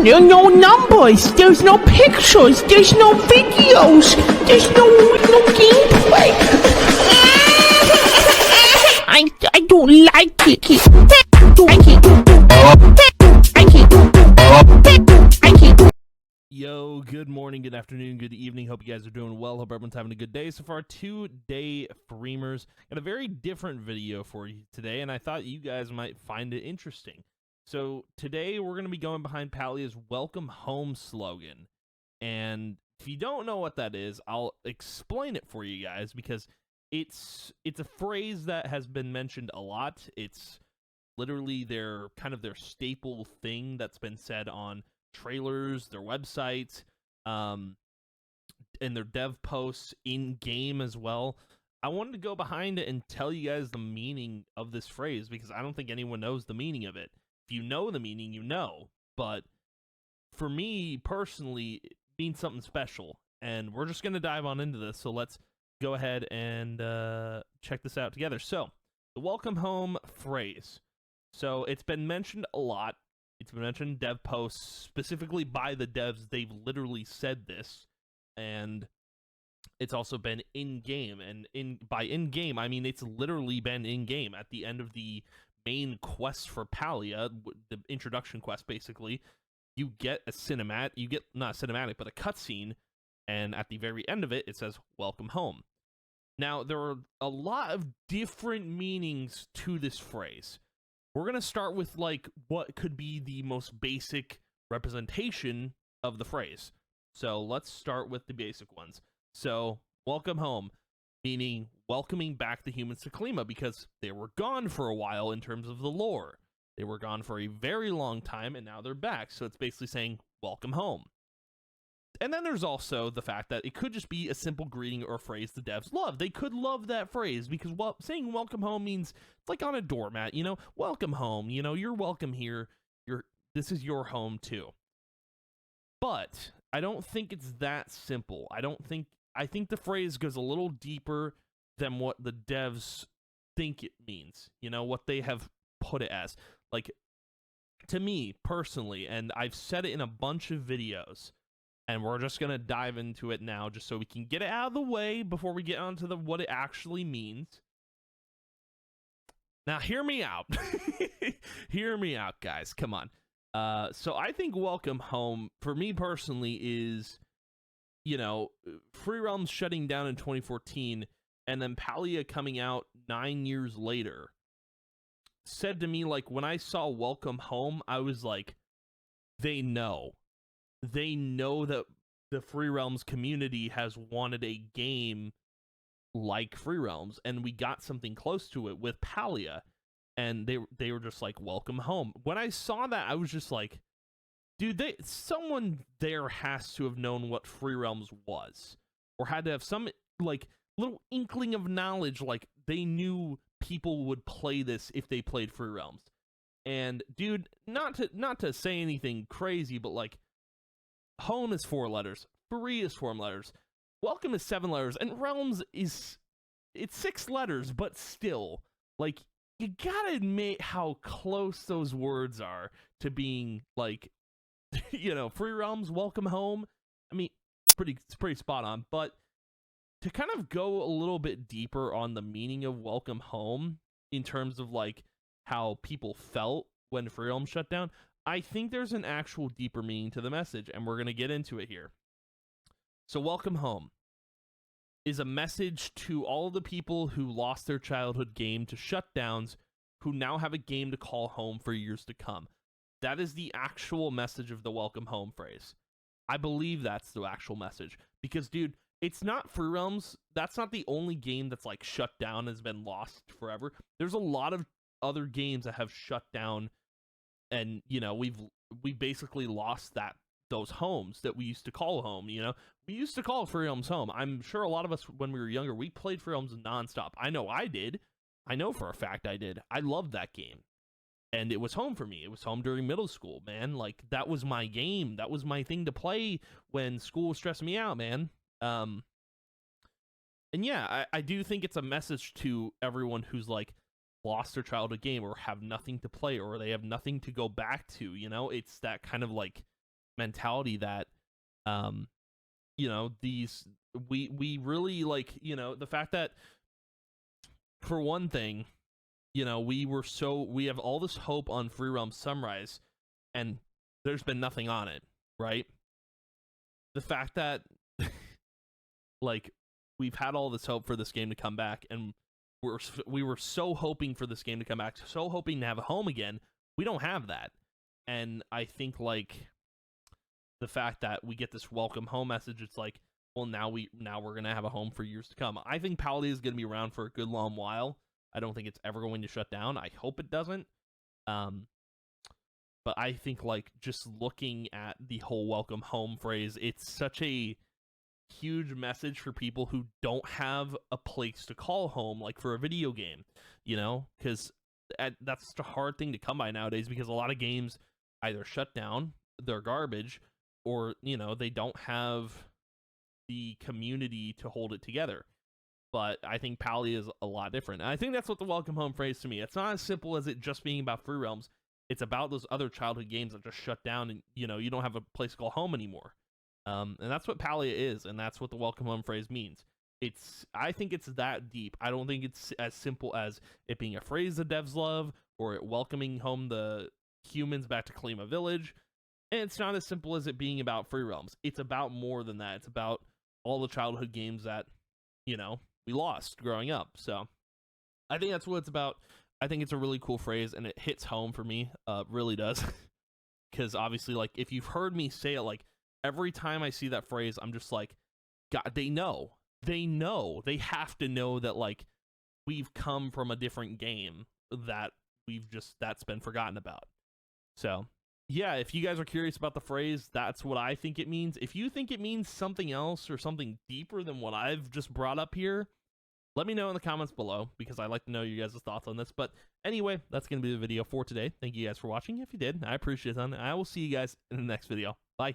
no numbers, there's no pictures, there's no videos, there's no gameplay. I don't like it. Yo, good morning, good afternoon, good evening. Hope you guys are doing well. Hope everyone's having a good day. So for our two-day Freemers, got a very different video for you today, and I thought you guys might find it interesting. So today we're going to be going behind Palia's Welcome Home slogan. And if you don't know what that is, I'll explain it for you guys because it's a phrase that has been mentioned a lot. It's literally their staple thing that's been said on trailers, their websites, and their dev posts in game as well. I wanted to go behind it and tell you guys the meaning of this phrase because I don't think anyone knows the meaning of it. If you know the meaning, you know. But for me personally, it means something special, and we're just gonna dive on into this. So let's go ahead and check this out together. So the welcome home phrase. So it's been mentioned a lot. It's been mentioned in dev posts, specifically by the devs. They've literally said this, and it's also been in-game. And by in-game, I mean it's literally been in-game. At the end of the main quest for Palia, the introduction quest, basically, you get a cinematic. You get, not a cinematic, but a cutscene, and at the very end of it, it says, "Welcome home." Now, there are a lot of different meanings to this phrase. We're going to start with, like, what could be the most basic representation of the phrase. So let's start with the basic ones. So, welcome home, meaning welcoming back the humans to Klima because they were gone for a while in terms of the lore. They were gone for a very long time, and now they're back. So it's basically saying, welcome home. And then there's also the fact that it could just be a simple greeting or phrase the devs love. They could love that phrase because, well, saying welcome home means it's like on a doormat, you know, welcome home, you know, you're welcome here. This is your home too. But I don't think it's that simple. I think the phrase goes a little deeper than what the devs think it means, you know, what they have put it as. Like, to me personally, and I've said it in a bunch of videos, and we're just going to dive into it now just so we can get it out of the way before we get onto what it actually means. Now, hear me out. Hear me out, guys. Come on. So I think welcome home, for me personally, is, you know, Free Realms shutting down in 2014, and then Palia coming out 9 years later, said to me, like, when I saw welcome home, I was like, they know. They know that the Free Realms community has wanted a game like Free Realms, and we got something close to it with Palia, and they were just like, welcome home. When I saw that, I was just like, dude, someone there has to have known what Free Realms was, or had to have some, like, little inkling of knowledge, like, they knew people would play this if they played Free Realms. And, dude, not to say anything crazy, but, like, home is 4 letters, free is 4 letters, welcome is 7 letters, and realms it's 6 letters, but still, like, you gotta admit how close those words are to being, like, you know, Free Realms, welcome home. I mean, it's pretty spot on. But to kind of go a little bit deeper on the meaning of welcome home in terms of, like, how people felt when Free Realms shut down, I think there's an actual deeper meaning to the message, and we're going to get into it here. So welcome home is a message to all the people who lost their childhood game to shutdowns, who now have a game to call home for years to come. That is the actual message of the welcome home phrase. I believe that's the actual message. Because, dude, it's not Free Realms. That's not the only game that's, like, shut down and has been lost forever. There's a lot of other games that have shut down, and, you know, we basically lost those homes that we used to call home, you know? We used to call Free Realms home. I'm sure a lot of us, when we were younger, we played Free Realms nonstop. I know I did. I know for a fact I did. I loved that game. And it was home for me. It was home during middle school, man. Like, that was my game. That was my thing to play when school was stressing me out, man. And yeah, I do think it's a message to everyone who's, like, lost their childhood game or have nothing to play or they have nothing to go back to, you know? It's that kind of, like, mentality that, you know, these we really like, you know, the fact that, for one thing, you know, we have all this hope on Free Realm Sunrise, and there's been nothing on it, right? The fact that like we've had all this hope for this game to come back, and we were so hoping for this game to come back, so hoping to have a home again. We don't have that. And I think like the fact that we get this welcome home message, it's like, well, now we're gonna have a home for years to come. I think Palia is gonna be around for a good long while. I don't think it's ever going to shut down. I hope it doesn't. But I think like just looking at the whole welcome home phrase, it's such a huge message for people who don't have a place to call home, like for a video game, you know, because that's a hard thing to come by nowadays, because a lot of games either shut down, they're garbage, or, you know, they don't have the community to hold it together. But I think Palia is a lot different. And I think that's what the welcome home phrase to me. It's not as simple as it just being about Free Realms. It's about those other childhood games that just shut down, and, you know, you don't have a place to call home anymore. And that's what Palia is, and that's what the welcome home phrase means. I think it's that deep. I don't think it's as simple as it being a phrase the devs love, or it welcoming home the humans back to Kalima Village. And it's not as simple as it being about Free Realms. It's about more than that. It's about all the childhood games that, you know, we lost growing up. So I think that's what it's about. I think it's a really cool phrase, and it hits home for me. Really does. Because obviously, like, if you've heard me say it, like, every time I see that phrase, I'm just like, God, they know. They know. They have to know that, like, we've come from a different game that that's been forgotten about. So, yeah, if you guys are curious about the phrase, that's what I think it means. If you think it means something else or something deeper than what I've just brought up here, let me know in the comments below, because I'd like to know your guys' thoughts on this. But anyway, that's going to be the video for today. Thank you guys for watching. If you did, I appreciate it. I will see you guys in the next video. Bye.